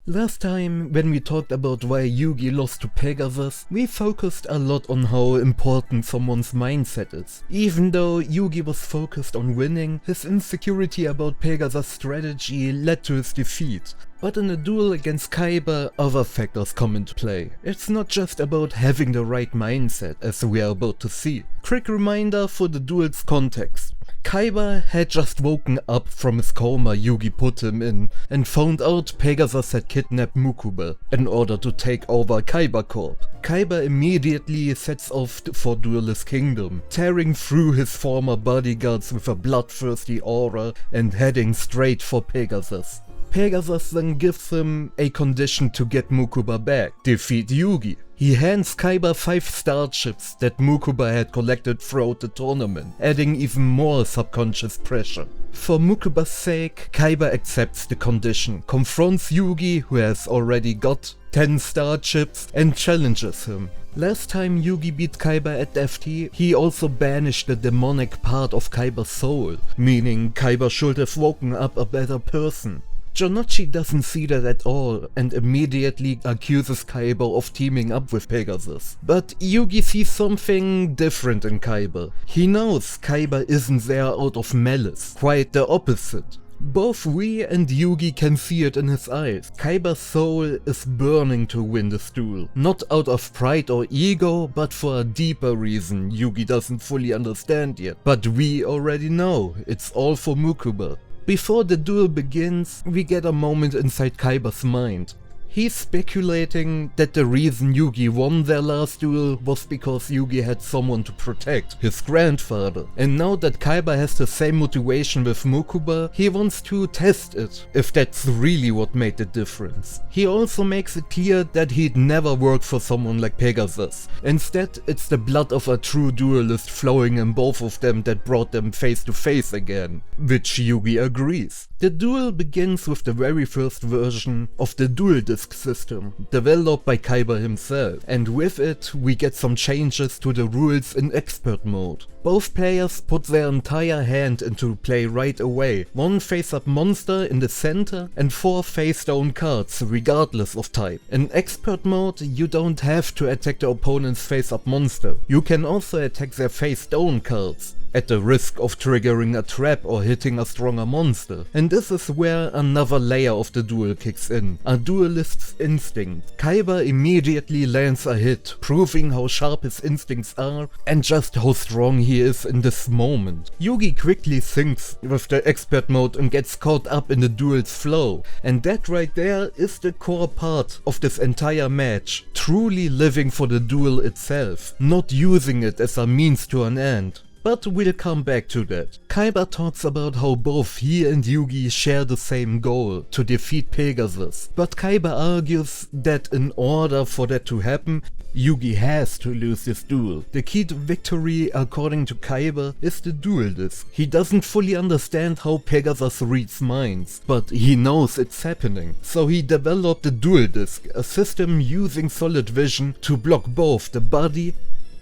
Last time, when we talked about why Yugi lost to Pegasus, we focused a lot on how important someone's mindset is. Even though Yugi was focused on winning, his insecurity about Pegasus' strategy led to his defeat. But in a duel against Kaiba, other factors come into play. It's not just about having the right mindset, as we are about to see. Quick reminder for the duel's context. Kaiba had just woken up from his coma Yugi put him in, and found out Pegasus had kidnapped Mukuba in order to take over Kaiba Corp. Kaiba immediately sets off for Duelist Kingdom, tearing through his former bodyguards with a bloodthirsty aura and heading straight for Pegasus. Pegasus then gives him a condition to get Mukuba back: defeat Yugi. He hands Kaiba 5 starships that Mukuba had collected throughout the tournament, adding even more subconscious pressure. For Mukuba's sake, Kaiba accepts the condition, confronts Yugi, who has already got 10 starships, and challenges him. Last time Yugi beat Kaiba at FT, he also banished the demonic part of Kaiba's soul, meaning Kaiba should have woken up a better person. Jonochi doesn't see that at all and immediately accuses Kaiba of teaming up with Pegasus. But Yugi sees something different in Kaiba. He knows Kaiba isn't there out of malice, quite the opposite. Both we and Yugi can see it in his eyes. Kaiba's soul is burning to win this duel. Not out of pride or ego, but for a deeper reason Yugi doesn't fully understand yet. But we already know, it's all for Mukuba. Before the duel begins, we get a moment inside Kaiba's mind. He's speculating that the reason Yugi won their last duel was because Yugi had someone to protect, his grandfather. And now that Kaiba has the same motivation with Mukuba, he wants to test it, if that's really what made the difference. He also makes it clear that he'd never work for someone like Pegasus. Instead, it's the blood of a true duelist flowing in both of them that brought them face to face again, which Yugi agrees. The duel begins with the very first version of the Duelist system, developed by Kaiba himself, and with it we get some changes to the rules in expert mode. Both players put their entire hand into play right away, 1 face-up monster in the center and 4 face-down cards regardless of type. In expert mode you don't have to attack the opponent's face-up monster, you can also attack their face-down cards, at the risk of triggering a trap or hitting a stronger monster. And this is where another layer of the duel kicks in, a duelist's instinct. Kaiba immediately lands a hit, proving how sharp his instincts are and just how strong he is in this moment. Yugi quickly syncs with the expert mode and gets caught up in the duel's flow, and that right there is the core part of this entire match, truly living for the duel itself, not using it as a means to an end. But we'll come back to that. Kaiba talks about how both he and Yugi share the same goal, to defeat Pegasus. But Kaiba argues that in order for that to happen, Yugi has to lose this duel. The key to victory, according to Kaiba, is the duel disc. He doesn't fully understand how Pegasus reads minds, but he knows it's happening. So he developed the duel disc, a system using solid vision to block both the body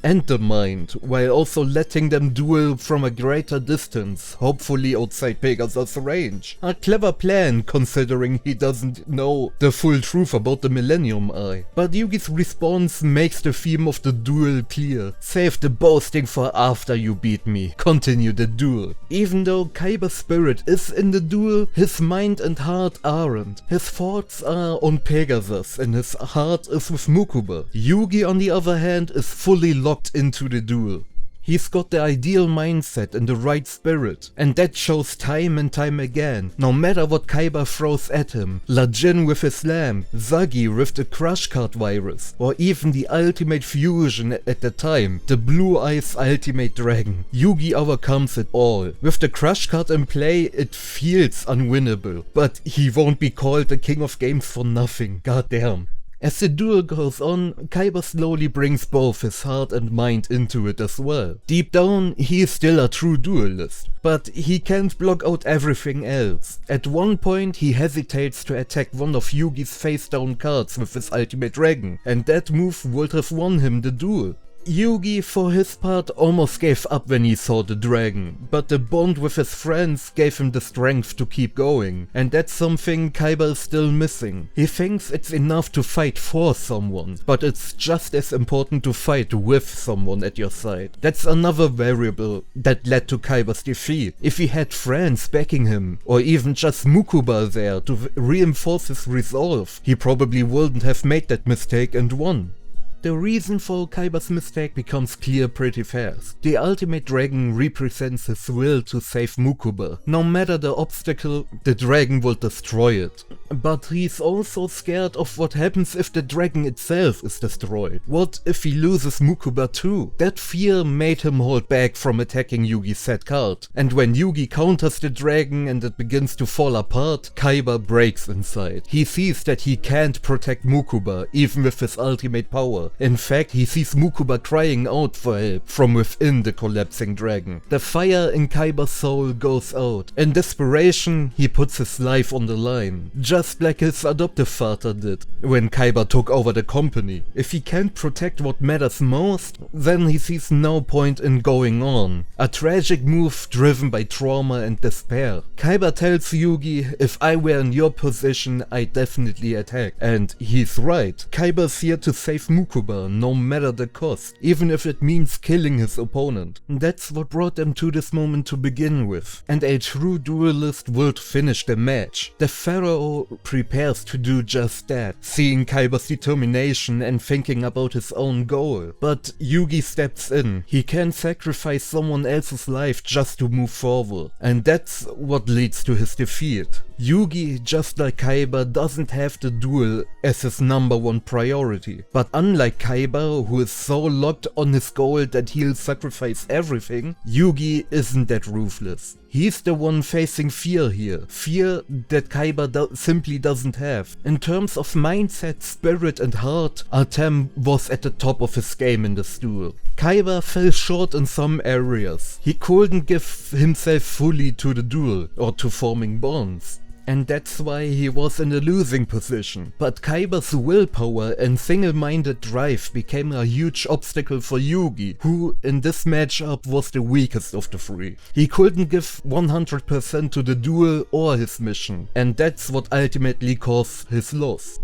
and the mind, while also letting them duel from a greater distance, hopefully outside Pegasus' range. A clever plan, considering he doesn't know the full truth about the Millennium Eye. But Yugi's response makes the theme of the duel clear. Save the boasting for after you beat me, continue the duel. Even though Kaiba's spirit is in the duel, his mind and heart aren't. His thoughts are on Pegasus and his heart is with Mukuba. Yugi, on the other hand, is fully locked into the duel. He's got the ideal mindset and the right spirit, and that shows time and time again. No matter what Kaiba throws at him, Lajin with his lamp, Zagi with the Crush Card virus, or even the ultimate fusion at the time, the Blue Eyes Ultimate Dragon, Yugi overcomes it all. With the Crush Card in play, it feels unwinnable, but he won't be called the king of games for nothing, goddamn. As the duel goes on, Kaiba slowly brings both his heart and mind into it as well. Deep down, he is still a true duelist, but he can't block out everything else. At one point, he hesitates to attack one of Yugi's face-down cards with his Ultimate Dragon, and that move would have won him the duel. Yugi, for his part, almost gave up when he saw the dragon, but the bond with his friends gave him the strength to keep going, and that's something Kaiba is still missing. He thinks it's enough to fight for someone, but it's just as important to fight with someone at your side. That's another variable that led to Kaiba's defeat. If he had friends backing him, or even just Mukuba there to reinforce his resolve, he probably wouldn't have made that mistake and won. The reason for Kaiba's mistake becomes clear pretty fast. The ultimate dragon represents his will to save Mukuba. No matter the obstacle, the dragon will destroy it. But he's also scared of what happens if the dragon itself is destroyed. What if he loses Mukuba too? That fear made him hold back from attacking Yugi's set card. And when Yugi counters the dragon and it begins to fall apart, Kaiba breaks inside. He sees that he can't protect Mukuba, even with his ultimate power. In fact, he sees Mukuba crying out for help from within the collapsing dragon. The fire in Kaiba's soul goes out. In desperation, he puts his life on the line, just like his adoptive father did when Kaiba took over the company. If he can't protect what matters most, then he sees no point in going on. A tragic move driven by trauma and despair. Kaiba tells Yugi, if I were in your position, I'd definitely attack. And he's right. Kaiba's here to save Mukuba, no matter the cost, even if it means killing his opponent. That's what brought them to this moment to begin with, and a true duelist would finish the match. The pharaoh prepares to do just that, seeing Kaiba's determination and thinking about his own goal. But Yugi steps in. He can sacrifice someone else's life just to move forward, and that's what leads to his defeat. Yugi, just like Kaiba, doesn't have the duel as his #1 priority. But unlike Kaiba, who is so locked on his goal that he'll sacrifice everything, Yugi isn't that ruthless. He's the one facing fear here. Fear that Kaiba simply doesn't have. In terms of mindset, spirit and heart, Artem was at the top of his game in this duel. Kaiba fell short in some areas. He couldn't give himself fully to the duel or to forming bonds. And that's why he was in a losing position. But Kaiba's willpower and single-minded drive became a huge obstacle for Yugi, who in this matchup was the weakest of the three. He couldn't give 100% to the duel or his mission, and that's what ultimately caused his loss.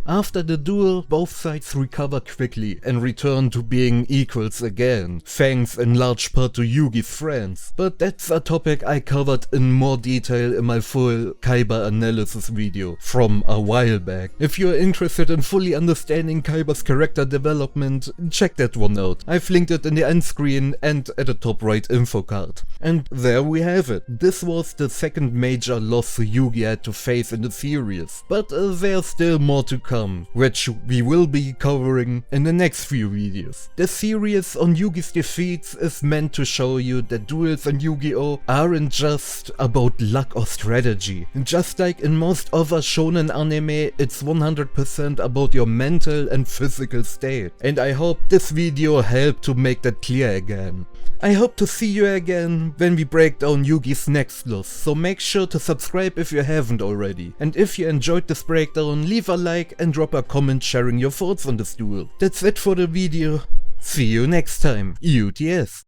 After the duel, both sides recover quickly and return to being equals again, thanks in large part to Yugi's friends. But that's a topic I covered in more detail in my full Kaiba analysis video from a while back. If you're interested in fully understanding Kaiba's character development, check that one out. I've linked it in the end screen and at the top right info card. And there we have it. This was the second major loss Yugi had to face in the series. But there's still more to come, which we will be covering in the next few videos. The series on Yugi's defeats is meant to show you that duels and Yu-Gi-Oh! Aren't just about luck or strategy. Just like in most other shonen anime, it's 100% about your mental and physical state. And I hope this video helped to make that clear again. I hope to see you again when we break down Yugi's next loss, so make sure to subscribe if you haven't already. And if you enjoyed this breakdown, leave a like and drop a comment sharing your thoughts on this duel. That's it for the video. See you next time. UTS.